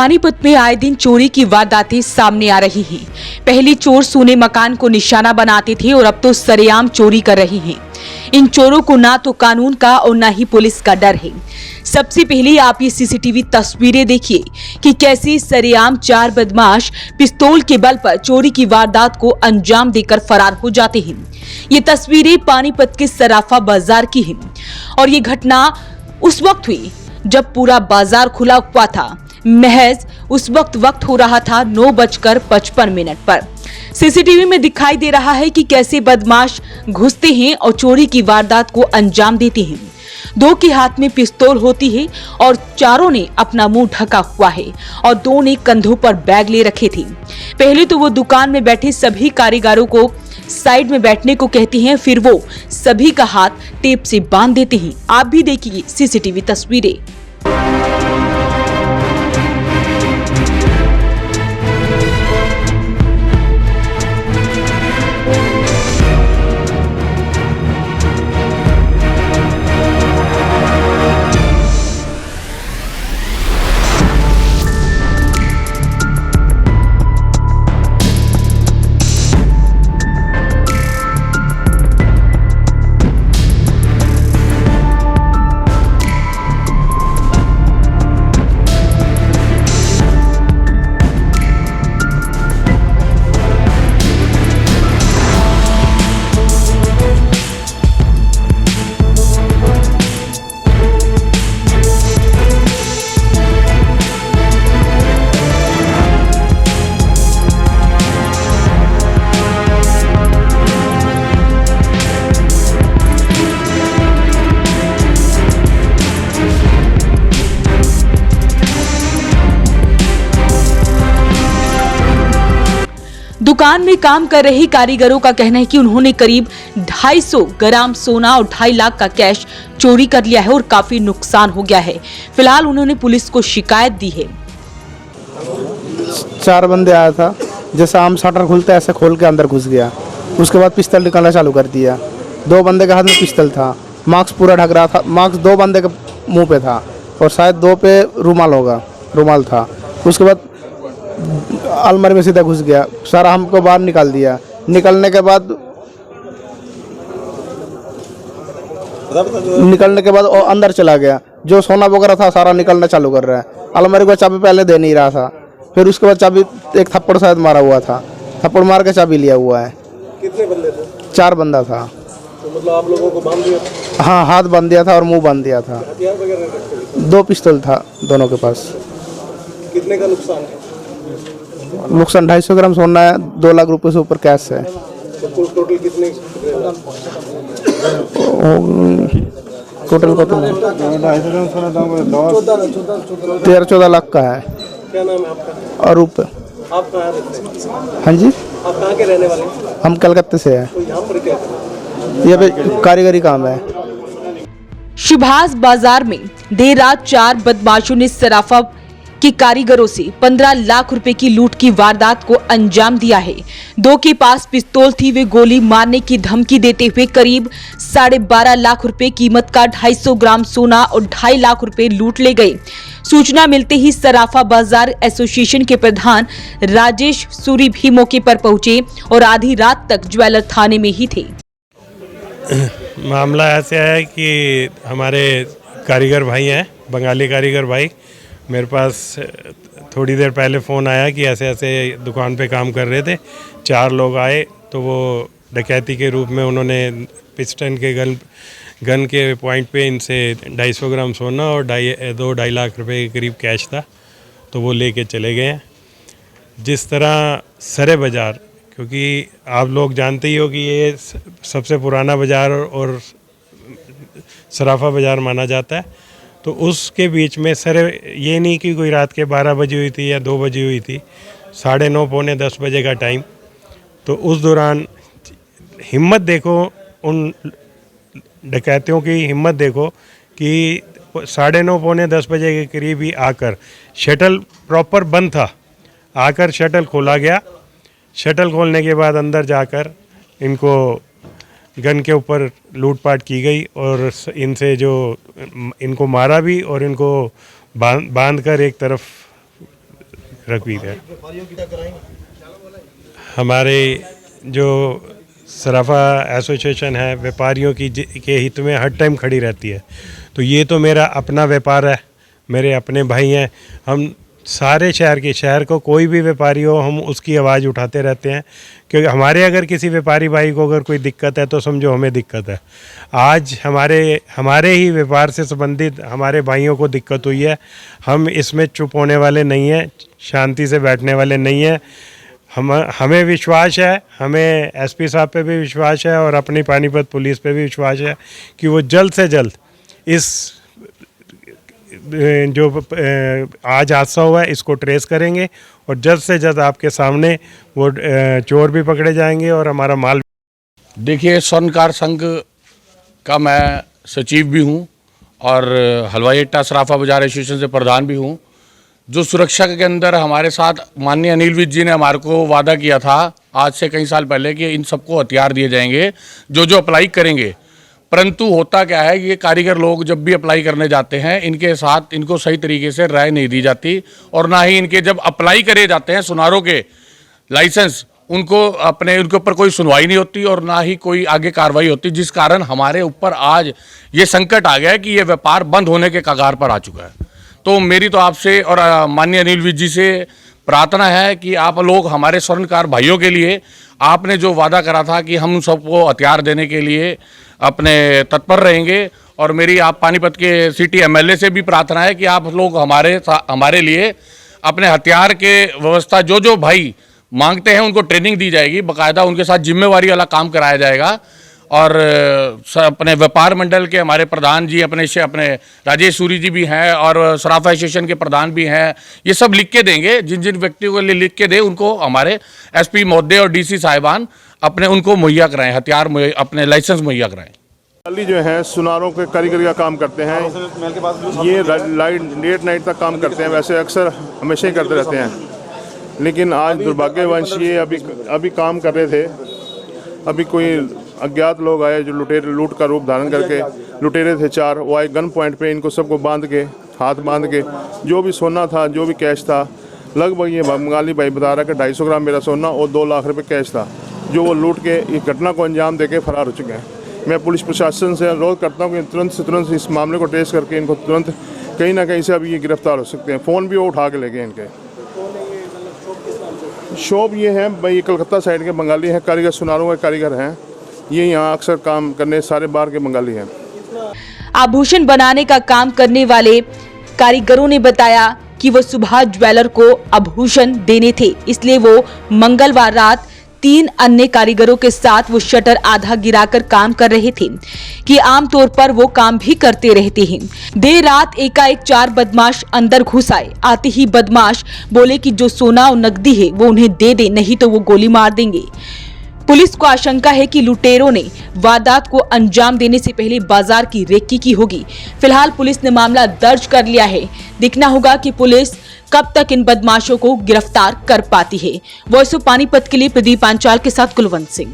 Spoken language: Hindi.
पानीपत में आए दिन चोरी की वारदातें सामने आ रही हैं। पहले चोर सोने मकान को निशाना बनाते थे और अब तो सरेआम चोरी कर रहे हैं। इन चोरों को ना तो कानून का और ना ही पुलिस का डर है। सबसे पहले आप ये सीसीटीवी तस्वीरें देखिए कि कैसे सरेआम चार बदमाश पिस्तौल के बल पर चोरी की वारदात को अंजाम देकर फरार हो जाते हैं। ये तस्वीरें पानीपत के सराफा बाजार की हैं और ये घटना उस वक्त हुई जब पूरा बाजार खुला हुआ था। महज उस वक्त हो रहा था 9:55 पर। सीसीटीवी में दिखाई दे रहा है कि कैसे बदमाश घुसते हैं और चोरी की वारदात को अंजाम देते हैं। दो के हाथ में पिस्तौल होती है और चारों ने अपना मुंह ढका हुआ है और दो ने कंधों पर बैग ले रखे थे। पहले तो वो दुकान में बैठे सभी कारीगरों को साइड में बैठने को कहती हैं, फिर वो सभी का हाथ टेप से बांध देते हैं। आप भी देखिए सीसीटीवी तस्वीरें। दुकान में काम कर रहे कारीगरों का कहना है कि उन्होंने करीब 250 ग्राम सोना और 2.5 लाख का कैश चोरी कर लिया है और काफी नुकसान हो गया है। फिलहाल उन्होंने पुलिस को शिकायत दी है। 4 बंदे आया था, जैसा आम शटर खुलता है ऐसे खोल के अंदर घुस गया। उसके बाद पिस्तौल निकालना चालू कर दिया। 2 बंदे के हाथ में पिस्तौल था, मास्क पूरा ढक रहा था। मास्क 2 बंदे के मुंह पे था और शायद 2 पे रुमाल था। उसके बाद अलमारी में सीधा घुस गया, सारा हमको बाहर निकाल दिया। निकलने के बाद वो अंदर चला गया। जो सोना वगैरह था सारा निकलना चालू कर रहा है। अलमारी को चाबी पहले दे नहीं रहा था, फिर उसके बाद चाबी एक थप्पड़ शायद मारा हुआ था, थप्पड़ मार के चाबी लिया हुआ है। कितने बंदे थे? 4 बंदा था। तो मतलब आप लोगों को बांध दिया था? हाँ, हाथ बांध दिया था और मुंह बांध दिया था। हथियार वगैरह रखे थे? 2 पिस्तौल था दोनों के पास। कितने का नुकसान है? नुकसान 250 ग्राम सोना है, 2 लाख रुपए से ऊपर कैश है। तो टोटल कितने? टोटल को 13-14 लाख का है। क्या नाम है आपका? अरूप। आप कहाँ रहते हैं? हाँ जी, आप कहाँ के रहने वाले हैं? हम कलकत्ते से हैं। तो यहाँ पर क्या करें? ये पे कारीगरी काम है। सुभाष बाजार में देर रात 4 बदमाशों ने सराफा के कारीगरों से 15 लाख रुपए की लूट की वारदात को अंजाम दिया है। 2 के पास पिस्तौल थी, वे गोली मारने की धमकी देते हुए करीब 12.5 लाख रुपए कीमत का 250 ग्राम सोना और 2.5 लाख रुपए लूट ले गए। सूचना मिलते ही सराफा बाजार एसोसिएशन के प्रधान राजेश सूरी भी मौके पर पहुंचे और आधी रात तक ज्वेलर थाने में ही थे। मामला ऐसे है कि हमारे कारीगर भाई हैं, बंगाली कारीगर भाई, मेरे पास थोड़ी देर पहले फ़ोन आया कि ऐसे ऐसे दुकान पे काम कर रहे थे। 4 लोग आए तो वो डकैती के रूप में उन्होंने पिस्टन के गन के पॉइंट पे इनसे 250 ग्राम सोना और 2.5 लाख रुपए के करीब कैश था, तो वो लेके चले गए हैं। जिस तरह सरे बाज़ार, क्योंकि आप लोग जानते ही हो कि ये सबसे पुराना बाज़ार और सराफा बाज़ार माना जाता है, तो उसके बीच में सर ये नहीं कि कोई रात के 12 बजे हुई थी या 2 बजे हुई थी, 9:30 पौने 10 बजे का टाइम। तो उस दौरान हिम्मत देखो, उन डकैतियों की हिम्मत देखो कि 9:30 पौने 10 बजे के करीब ही आकर, शटल प्रॉपर बंद था, आकर शटल खोला गया। शटल खोलने के बाद अंदर जाकर इनको गन के ऊपर लूटपाट की गई और इनसे इनको मारा भी और इनको बांध कर एक तरफ रघुवीर है। हमारे जो सराफा एसोसिएशन है व्यापारियों के हित में हर टाइम खड़ी रहती है। तो ये तो मेरा अपना व्यापार है, मेरे अपने भाई हैं। हम सारे शहर को कोई भी व्यापारी हो, हम उसकी आवाज़ उठाते रहते हैं, क्योंकि हमारे अगर किसी व्यापारी भाई को अगर कोई दिक्कत है तो समझो हमें दिक्कत है। आज हमारे ही व्यापार से संबंधित हमारे भाइयों को दिक्कत हुई है। हम इसमें चुप होने वाले नहीं हैं, शांति से बैठने वाले नहीं हैं। हमें विश्वास है, हमें एसपी साहब पे भी विश्वास है और अपनी पानीपत पुलिस पे भी विश्वास है कि वो जल्द से जल्द इस जो आज हादसा हुआ है इसको ट्रेस करेंगे और जल्द से जल्द आपके सामने वो चोर भी पकड़े जाएंगे और हमारा माल। देखिए, स्वर्णकार संघ का मैं सचिव भी हूं और हलवाई अट्टा सराफा बाजार एसोसिएशन से प्रधान भी हूं। जो सुरक्षा के अंदर हमारे साथ माननीय अनिल विज जी ने हमारे को वादा किया था आज से कई साल पहले कि इन सबको हथियार दिए जाएंगे जो अप्लाई करेंगे, परंतु होता क्या है, ये कारीगर लोग जब भी अप्लाई करने जाते हैं इनके साथ इनको सही तरीके से राय नहीं दी जाती और ना ही इनके जब अप्लाई करे जाते हैं सुनारों के लाइसेंस उनके ऊपर कोई सुनवाई नहीं होती और ना ही कोई आगे कार्रवाई होती, जिस कारण हमारे ऊपर आज ये संकट आ गया है कि ये व्यापार बंद होने के कगार पर आ चुका है। तो मेरी तो आपसे और माननीय अनिल विज जी से प्रार्थना है कि आप लोग हमारे स्वर्णकार भाइयों के लिए आपने जो वादा करा था कि हम सबको हथियार देने के लिए अपने तत्पर रहेंगे, और मेरी आप पानीपत के सिटी एमएलए से भी प्रार्थना है कि आप लोग हमारे लिए अपने हथियार के व्यवस्था जो भाई मांगते हैं उनको ट्रेनिंग दी जाएगी, बाकायदा उनके साथ जिम्मेवारी वाला काम कराया जाएगा। और अपने व्यापार मंडल के हमारे प्रधान जी अपने राजेश सूरी जी भी हैं और सराफा एसोसिएशन के प्रधान भी हैं, ये सब लिख के देंगे, जिन व्यक्तियों के लिए लिख के दे उनको हमारे एसपी महोदय और डीसी साहिबान उनको मुहैया कराएं, हथियार अपने लाइसेंस मुहैया कराएं। जो है सुनारों के कारीगरी का काम करते हैं, ये लेट नाइट तक काम करते हैं, वैसे अक्सर हमेशा ही करते रहते हैं, लेकिन आज दुर्भाग्यवश ये अभी काम कर रहे थे, अभी कोई अज्ञात लोग आए जो लूट का रूप धारण करके लुटेरे थे 4, वो आए गन पॉइंट पे, इनको सबको हाथ बांध के जो भी सोना था जो भी कैश था, लगभग ये बंगाली भाई बता रहा है कि 250 ग्राम मेरा सोना और 2 लाख रुपए कैश था, जो वो लूट के इस घटना को अंजाम देके फरार हो चुके हैं। मैं पुलिस प्रशासन से अनुरोध करता हूँ कि तुरंत से तुरंत इस मामले को ट्रेस करके इनको तुरंत कहीं ना कहीं से अभी ये गिरफ्तार हो सकते हैं। फ़ोन भी वो उठा के ले गए इनके। शॉप ये है भाई, कलकत्ता साइड के बंगाली हैं, कारीगर सुनारों के कारीगर हैं, ये यहाँ अक्सर काम करने सारे बाहर के बंगाली हैं। आभूषण बनाने का काम करने वाले कारीगरों ने बताया कि वो सुभाष ज्वेलर को आभूषण देने थे, इसलिए वो मंगलवार रात 3 अन्य कारीगरों के साथ वो शटर आधा गिराकर काम कर रहे थे कि आमतौर पर वो काम भी करते रहते हैं। देर रात एकाएक 4 बदमाश अंदर घुस आए। आते ही बदमाश बोले कि जो सोना और नकदी है वो उन्हें दे दे, नहीं तो वो गोली मार देंगे। पुलिस को आशंका है कि लुटेरों ने वारदात को अंजाम देने से पहले बाजार की रेकी की होगी। फिलहाल पुलिस ने मामला दर्ज कर लिया है। देखना होगा कि पुलिस कब तक इन बदमाशों को गिरफ्तार कर पाती है। वॉइस ऑफ पानीपत के लिए प्रदीप पांचाल के साथ कुलवंत सिंह।